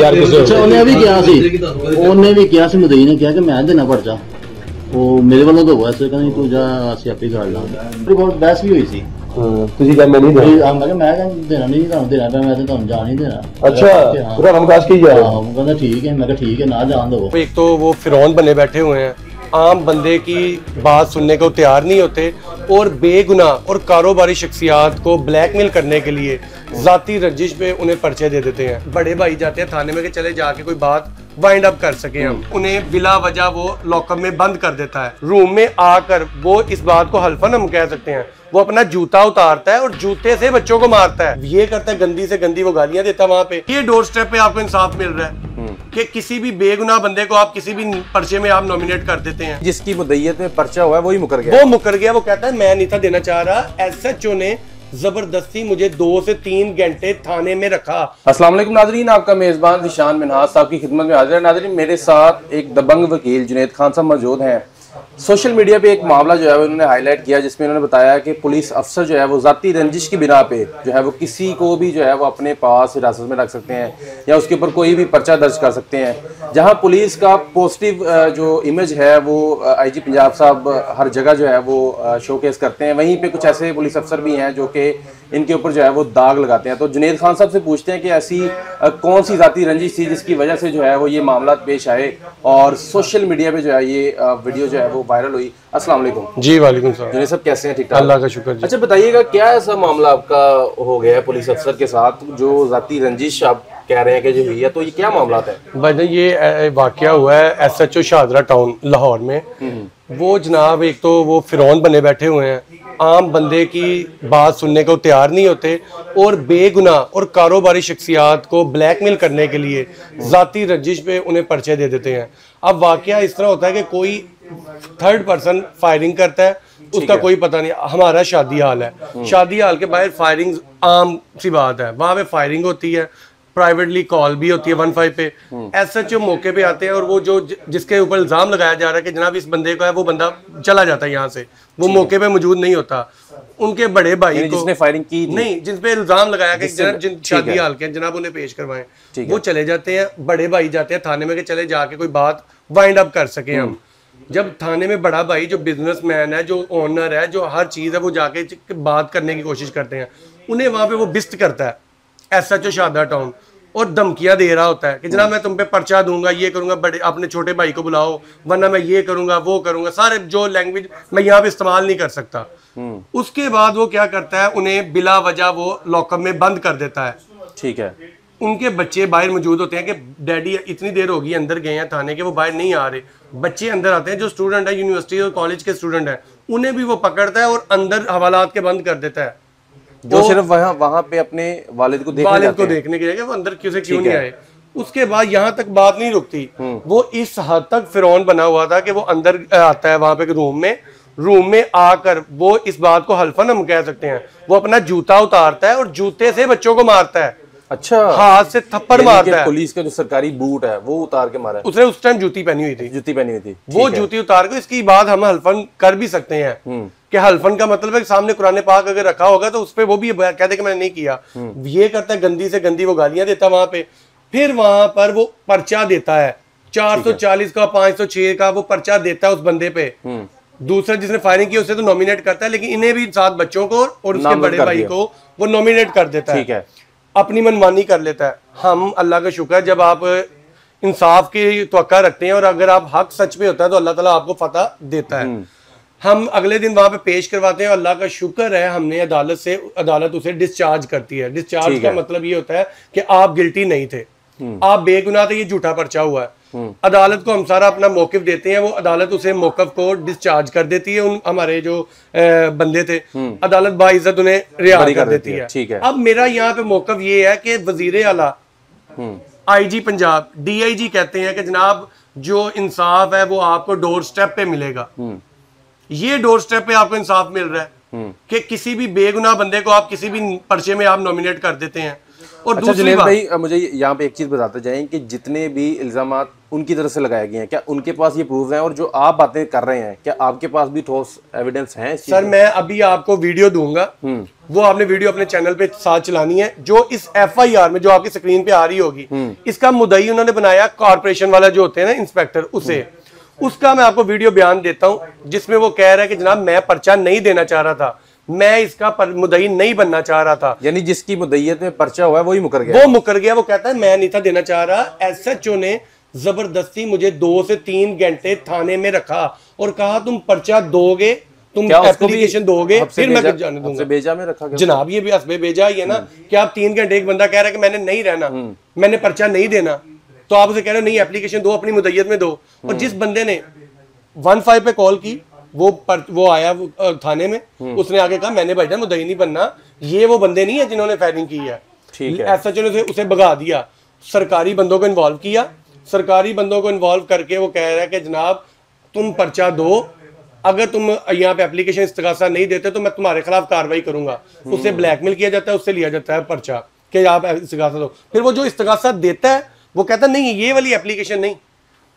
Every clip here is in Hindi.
ਉਹਨੇ ਵੀ ਕਿਹਾ ਸੀ ਮਦਈ ਨੇ ਕਿਹਾ ਕਿ ਮੈਂ ਦੇਣਾ ਪਰਚਾ ਉਹ ਮੇਰੇ ਵੱਲੋਂ ਤਾਂ ਹੋਇਆ ਸੀ ਕਹਿੰਦਾ ਤੂੰ ਜਾ ਅਸੀਂ ਆਪੇ ਕਰ ਲਾਂਗੇ ਬਹੁਤ ਬਹਿਸ ਵੀ ਹੋਈ ਸੀ ਤੁਸੀਂ ਕਹਿੰਦੇ ਨਹੀਂ ਦੇਣਾ ਮੈਂ ਕਹਿੰਦਾ ਦੇਣਾ ਨਹੀਂ ਤੁਹਾਨੂੰ ਦੇਣਾ ਪਿਆ ਮੈਂ ਤਾਂ ਤੁਹਾਨੂੰ ਜਾਣ ਨਹੀਂ ਦੇਣਾ अच्छा पूरा हमकाज की जाए कहता ठीक है मैं कहा ठीक है ना जान दो। एक तो वो फिरौन बने बैठे हुए हैं, आम बंदे की बात सुनने को तैयार नहीं होते और बेगुनाह और कारोबारी शख्सियात को ब्लैकमेल करने के लिए जाती रंजिश पे उन्हें पर्चे दे देते हैं। बड़े भाई जाते हैं थाने में कि चले जाके कोई बात वाइंड अप कर सके हम, उन्हें बिला वजह वो लॉकअप में बंद कर देता है। रूम में आकर वो इस बात को हल्फन हम कह सकते हैं वो अपना जूता उतारता है और जूते से बच्चों को मारता है। ये करता है गंदी से गंदी वो गालियां देता है वहां पे। ये डोर स्टेप पे आपको इंसाफ मिल रहा है कि किसी भी बेगुनाह बंदे को आप किसी भी पर्चे में आप नॉमिनेट कर देते हैं। जिसकी मुद्दइयत में पर्चा हुआ है वही मुकर गया, वो कहता है मैं नहीं था देना चाह रहा, एसएचओ ने जबरदस्ती मुझे 2 से 3 घंटे थाने में रखा। अस्सलाम वालेकुम नाजरीन, आपका मेजबान निशान मिनहाज साहब की खिदमत में हाजिर है। नाजरीन मेरे साथ एक दबंग वकील जुनैद खान साहब मौजूद हैं। सोशल मीडिया पे एक मामला जो है उन्होंने हाईलाइट किया जिसमें उन्होंने बताया कि पुलिस अफसर जो है वो ज़ाती रंजिश की बिना पे जो है वो किसी को भी जो है वो अपने पास हिरासत में रख सकते हैं या उसके ऊपर कोई भी पर्चा दर्ज कर सकते हैं। जहां पुलिस का पॉजिटिव जो इमेज है वो आईजी पंजाब साहब हर जगह जो है वो शोकेस करते हैं, वहीं पे कुछ ऐसे पुलिस अफसर भी हैं जो कि इनके ऊपर जो है वो दाग लगाते हैं। तो जुनैद खान साहब से पूछते हैं कि ऐसी कौन सी ज़ाती रंजिश थी जिसकी वजह से जो है वो ये मामला पेश आए और सोशल मीडिया पे जो है ये वीडियो जो है वो वायरल हुई। अस्सलाम वालेकुम। जी वालेकुम सलाम। जुनैद साहब कैसे हैं? ठीक ठाक, अल्लाह का शुक्र। अच्छा बताइएगा क्या ऐसा मामला आपका हो गया है पुलिस अफसर के साथ जो ज़ाती रंजिश आप कह रहे हैं कि जो हुई है, तो ये क्या मामला है? भाई ये वाकया हुआ है एसएचओ शाहदरा टाउन लाहौर में। वो जनाब एक तो वो फिरौन बने बैठे हुए हैं, आम बंदे की बात सुनने को तैयार नहीं होते और बेगुनाह और कारोबारी शख्सियात को ब्लैकमेल करने के लिए जाती रंजिश पे उन्हें पर्चे दे देते हैं। अब वाकया इस तरह होता है कि कोई थर्ड पर्सन फायरिंग करता है, उसका कोई पता नहीं। हमारा शादी हाल है, शादी हाल के बाहर फायरिंग आम सी बात है, वहां पे फायरिंग होती है, प्राइवेटली कॉल भी होती है 15 पे। एसएचओ मौके पे आते हैं और वो जो जिसके ऊपर इल्जाम लगाया जा रहा है कि जनाब इस बंदे को है, वो बंदा चला जाता है यहाँ से, वो मौके पे मौजूद नहीं होता। उनके बड़े भाई को जिसने फायरिंग की नहीं, जिन पे इल्जाम लगाया कि जिन शादी हाल के जनाब उन्हें पेश करवाएं, वो चले जाते हैं। बड़े भाई जाते हैं थाने में कि चले जाके कोई बात वाइंड अप कर सके हम। जब थाने में बड़ा भाई जो बिजनेसमैन है, जो ओनर है, जो हर चीज है, वो जाके बात करने की कोशिश करते हैं, उन्हें वहां पे वो बिस्त करता है एसएचओ शाहदरा टाउन और धमकियां दे रहा होता है कि जनाब मैं तुम पे पर्चा दूंगा, ये करूंगा, बड़े अपने छोटे भाई को बुलाओ वरना मैं ये करूंगा वो करूंगा, सारे जो लैंग्वेज मैं यहाँ पे इस्तेमाल नहीं कर सकता। उसके बाद वो क्या करता है, उन्हें बिला वजह वो लॉकअप में बंद कर देता है। ठीक है। उनके बच्चे बाहर मौजूद होते हैं कि डैडी इतनी देर होगी अंदर गए हैं थाने के, वो बाहर नहीं आ रहे। बच्चे अंदर आते हैं जो स्टूडेंट है, यूनिवर्सिटी और कॉलेज के स्टूडेंट है, उन्हें भी वो पकड़ता है और अंदर हवालात के बंद कर देता है। जो सिर्फ वहां पे अपने वालिद को देखने के लिए वो अंदर क्यों नहीं आए। उसके बाद यहाँ तक बात नहीं रुकती, वो इस हद तक फिरौन बना हुआ था कि वो अंदर आता है वहां पे रूम में आकर वो इस बात को हल्फन हम कह सकते हैं वो अपना जूता उतारता है और जूते से बच्चों को मारता है। अच्छा, हाथ से थप्पड़ मारता है। पुलिस का जो सरकारी बूट है वो उतार के मारा है। उसने उस टाइम जूती पहनी हुई थी। वो जूती उतार के इसकी बात हम हल्फन कर भी सकते हैं कि हल्फन का मतलब है कि सामने कुरान पाक अगर रखा होगा तो उस पे वो भी कहते कि मैंने नहीं किया। ये करता है गंदी से गंदी वो गालियां देता वहां पे, फिर वहां पर वो पर्चा देता है 440 का 506 का वो पर्चा देता है उस बंदे पे। दूसरा जिसने फायरिंग की उसे तो नॉमिनेट करता है, लेकिन इन्हें भी 7 बच्चों को और उसके बड़े भाई को वो नॉमिनेट कर देता है, अपनी मनमानी कर लेता है। हम अल्लाह का शुक्र है जब आप इंसाफ की तवक्का रखते हैं और अगर आप हक सच पे होता है तो अल्लाह ताला आपको फतह देता है। हम अगले दिन वहां पे पेश करवाते हैं, अल्लाह का शुक्र है हमने अदालत उसे डिस्चार्ज करती है। डिस्चार्ज का मतलब ये होता है कि आप गिल्टी नहीं थे, आप बेगुनाह थे, ये झूठा पर्चा हुआ है। अदालत को हम सारा अपना मौकिफ देते हैं, वो अदालत उसे मौकिफ को डिस्चार्ज कर देती है। उन हमारे जो बंदे थे अदालत बाइज्जत उन्हें रिहा कर देती है। अब मेरा यहाँ पे मौकिफ ये है कि वजीर आला आईजी पंजाब डीआईजी कहते हैं कि जनाब जो इंसाफ है वो आपको डोर स्टेप पे मिलेगा। ये डोर स्टेप पे आपको इंसाफ मिल रहा है कि किसी भी बेगुनाह बंदे को आप किसी भी पर्चे में आप नॉमिनेट कर देते हैं। और अच्छा जुनैद भाई, मुझे यहाँ पे एक चीज बताते जाएं कि जितने भी इल्जामात उनकी तरफ से लगाए गए हैं, क्या उनके पास ये प्रूफ हैं? और जो आप बातें कर रहे हैं, क्या आपके पास भी ठोस एविडेंस हैं? सर मैं अभी आपको वीडियो दूंगा, वो आपने वीडियो अपने चैनल पे साथ चलानी है। जो इस FIR में जो आपकी स्क्रीन पे आ रही होगी, इसका मुद्दई उन्होंने बनाया कॉर्पोरेशन वाला जो होते हैं ना इंस्पेक्टर, उसे, उसका मैं आपको वीडियो बयान देता हूं जिसमें वो कह रहा है कि जनाब मैं पर्चा नहीं देना चाह रहा था, मैं इसका मुद्दई नहीं बनना चाह रहा था। यानी जिसकी मुद्दईयत में पर्चा हुआ है वही मुकर गया, वो मुकर गया। वो कहता है मैं नहीं था देना चाह रहा। SHO ने जबरदस्ती मुझे 2 से 3 घंटे थाने में रखा और कहा तुम पर्चा दोगे, तुम एप्लीकेशन दोगे, फिर मैं जाने दूंगा। बेजा में रखा जनाब ये भी हस्बे बेजा ही है ना कि आप 3 घंटे, एक बंदा कह रहा है कि मैंने नहीं रहना, मैंने पर्चा नहीं देना, तो आप उसे कह रहे हो नहीं एप्लीकेशन दो, अपनी मुद्दईयत में दो। और जिस बंदे ने 15 पे कॉल की वो आया थाने में, उसने आगे कहा मैंने भाईजान मुद्दई नहीं बनना। ये वो बंदे नहीं है जिन्होंने फायरिंग की है। ठीक है, SHO ने उसे भगा दिया, सरकारी बंदों को इन्वॉल्व किया। सरकारी बंदों को इन्वॉल्व करके वो कह रहा है कि जनाब तुम पर्चा दो, अगर तुम यहाँ पे एप्लीकेशन इस्तगासा नहीं देते तो मैं तुम्हारे खिलाफ कार्रवाई करूंगा। उससे ब्लैकमेल किया जाता है, उससे लिया जाता है पर्चा कि आप इस्तगासा दो। फिर वो जो इस्तगासा देता है वो कहता है नहीं ये वाली एप्लीकेशन नहीं,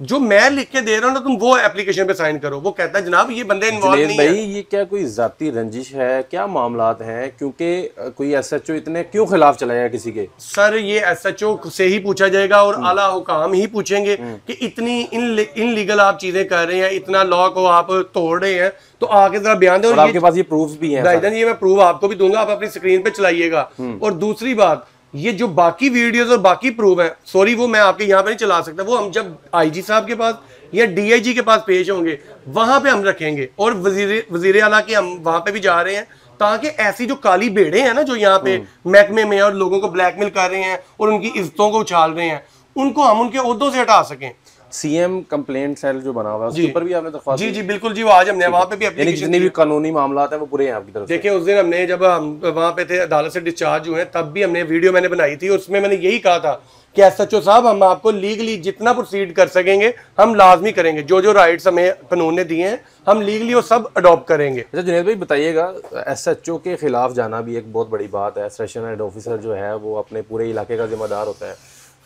जो मैं लिख के दे रहा हूँ ना तुम वो एप्लीकेशन पे साइन करो। वो कहता है जनाब ये बंदे इन्वॉल्व नहीं है। ये क्या कोई जाती रंजिश है, क्या मामलात हैं? क्योंकि कोई SHO इतने क्यों खिलाफ चला जाएगा किसी के? सर ये SHO से ही पूछा जाएगा और आला हुकाम ही पूछेंगे कि इतनी इनलीगल आप चीजें कर रहे हैं, इतना लॉ को आप तोड़ रहे हैं, तो आके जरा बयान दो। आपके पास ये प्रूफ भी है? ये मैं प्रूफ आपको भी दूंगा, आप अपनी स्क्रीन पे चलाइएगा। और दूसरी बात, ये जो बाकी वीडियोस और बाकी प्रूफ है, सॉरी वो मैं आपके यहाँ पे नहीं चला सकता, वो हम जब IG साहब के पास या DIG के पास पेश होंगे वहां पे हम रखेंगे। और वजीर आला के हम वहां पे भी जा रहे हैं ताकि ऐसी जो काली बेड़े हैं ना जो यहाँ पे महकमे में और लोगों को ब्लैकमेल कर रहे हैं और उनकी इज्जतों को उछाल रहे हैं, उनको हम उनके ओहदों से हटा सकें। CM कंप्लेंट सेल जो बना हुआ है उसके ऊपर भी आपने दरख्वास्त? जी बिल्कुल जी, वो आज हमने वहाँ पे भी यानी जितने भी कानूनी मामलात हैं वो पूरे हैं आपकी तरफ से? देखिए उस दिन हमने जब हम वहाँ पे थे अदालत से डिस्चार्ज हुए तब भी हमने वीडियो मैंने बनाई थी, उसमें मैंने यही कहा था कि SHO साहब हम आपको लीगली जितना प्रोसीड कर सकेंगे हम लाजमी करेंगे, जो जो राइट्स हमें कानून ने दिए हैं हम लीगली वो सब अडॉप्ट करेंगे। अच्छा जुनैद भाई बताइएगा, SHO के खिलाफ जाना भी एक बहुत बड़ी बात है। सेशन हेड ऑफिसर जो है वो अपने पूरे इलाके का जिम्मेदार होता है,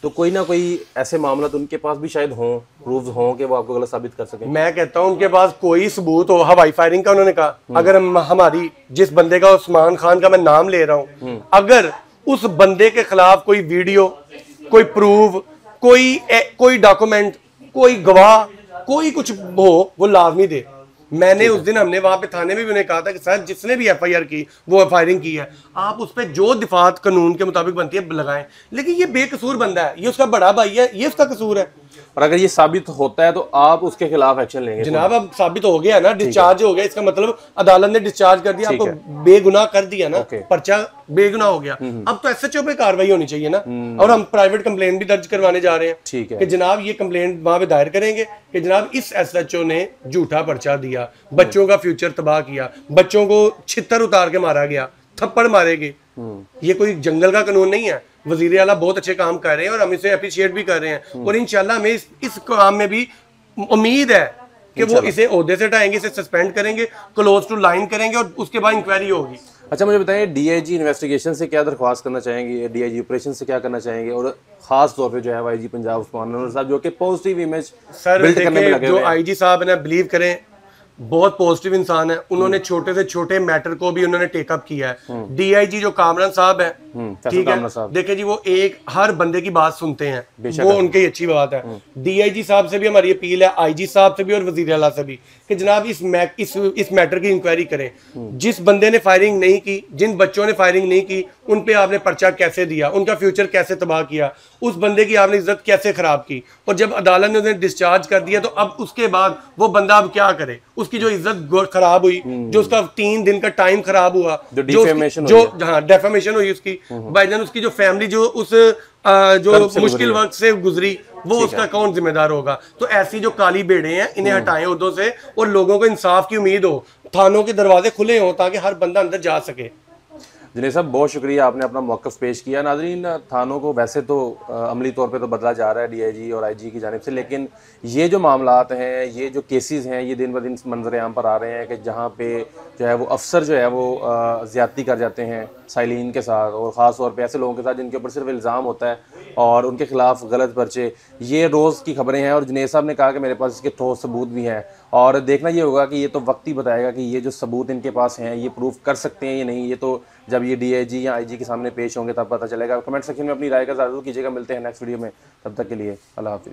तो कोई ना कोई ऐसे मामला तो उनके पास भी शायद हों, प्रूफ हों कि वो आपको गलत साबित कर सकें। मैं कहता हूं उनके पास कोई सबूत हो। हवाई फायरिंग का उन्होंने कहा, अगर हमारी जिस बंदे का उस्मान खान का मैं नाम ले रहा हूं, अगर उस बंदे के खिलाफ कोई वीडियो, कोई प्रूफ, कोई डॉक्यूमेंट, कोई गवाह, कोई कुछ हो वो लाजमी दे। मैंने उस दिन हमने वहां पे थाने में भी उन्हें कहा था कि सर जिसने भी FIR की वो फायरिंग की है, आप उस पर जो दिफात कानून के मुताबिक बनती है लगाएं, लेकिन ये बेकसूर बंदा है, ये उसका बड़ा भाई है, ये उसका कसूर है। और अगर ये साबित होता है तो आप उसके खिलाफ एक्शन लेंगे? जनाब अब साबित हो गया ना, डिस्चार्ज हो गया, इसका मतलब अदालत ने डिस्चार्ज कर दिया, आपको बेगुनाह कर दिया ना, पर्चा बेगुनाह हो गया। अब तो SHO पे कार्रवाई होनी चाहिए ना, और हम प्राइवेट कंप्लेंट भी दर्ज करवाने जा रहे हैं। ठीक है कि जनाब ये कंप्लेंट वहां पे दायर करेंगे कि जनाब इस SHO ने झूठा पर्चा दिया, बच्चों का फ्यूचर तबाह किया, बच्चों को छितर उतार के मारा गया, थप्पड़ मारे गए। ये कोई जंगल का कानून नहीं है। वजीर आला बहुत अच्छे काम कर रहे हैं और हम इसे अप्रिशिएट भी कर रहे हैं, और इंशाल्लाह हमें इस काम में भी उम्मीद है कि वो इसे ओहदे से हटाएंगे, इसे सस्पेंड करेंगे, क्लोज टू लाइन करेंगे और उसके बाद इंक्वायरी होगी। अच्छा मुझे बताइए, DIG इन्वेस्टिगेशन से क्या दरख्वास्त करना चाहेंगे, DIG ऑपरेशन से क्या करना चाहेंगे, और खास तौर पे जो है IG पंजाब उस्मान अनवर साहब जो कि पॉजिटिव इमेज बिल्ड करने में लगे हुए हैं। जो IG साहब ने बिलीव करें बहुत पॉजिटिव इंसान है, उन्होंने छोटे से छोटे मैटर को भी उन्होंने टेकअप किया है। DIG जो कामरान साहब है, ठीक है, देखिए जी वो एक हर बंदे की बात सुनते हैं, वो उनकी अच्छी बात है। DIG साहब से भी हमारी अपील है, IG साहब से भी और वजीर आला से भी, कि जनाब इस मैटर की इंक्वायरी करें। जिस बंदे ने फायरिंग नहीं की, जिन बच्चों ने फायरिंग नहीं की, उन पे आपने पर्चा कैसे दिया, उनका फ्यूचर कैसे तबाह किया, उस बंदे की आपने इज्जत कैसे खराब की, और जब अदालत ने उन्हें डिस्चार्ज कर दिया तो अब उसके बाद वो बंदा अब क्या करे, उसकी जो इज्जत खराब हुई, जो उसका 3 दिन का टाइम खराब हुआ, जो डेफेमेशन हुई उसकी, भाईजान उसकी जो फैमिली जो उस जो मुश्किल वक्त से गुजरी, वो उसका कौन जिम्मेदार होगा। तो ऐसी जो काली बेड़े हैं इन्हें हटाएं उहदों से, और लोगों को इंसाफ की उम्मीद हो, थानों के दरवाजे खुले हों ताकि हर बंदा अंदर जा सके। जुनैद साहब बहुत शुक्रिया, आपने अपना मौक़िफ़ पेश किया। नाज़रीन, थानों को वैसे तो अमली तौर पे तो बदला जा रहा है DIG और IG की जानिब से, लेकिन ये जो मामलात हैं, ये जो केसेस हैं, ये दिन ब दिन मंजर आम पर आ रहे हैं कि जहाँ पे जो है वो अफसर जो है वो ज़्यादती कर जाते हैं साइलिन के साथ, और ख़ास तौर पे ऐसे लोगों के साथ जिनके ऊपर सिर्फ इल्ज़ाम होता है और उनके खिलाफ गलत पर्चे। ये रोज़ की खबरें हैं और जुनैद साहब ने कहा कि मेरे पास इसके ठोस सबूत भी हैं, और देखना ये होगा कि ये तो वक्त ही बताएगा कि ये जो सबूत इनके पास हैं ये प्रूफ कर सकते हैं या नहीं। ये तो जब ये DIG या IG के सामने पेश होंगे तब पता चलेगा। कमेंट सेक्शन में अपनी राय का ज़रूर कीजिएगा। मिलते हैं नेक्स्ट वीडियो में, तब तक के लिए अल्लाह हाफिज़।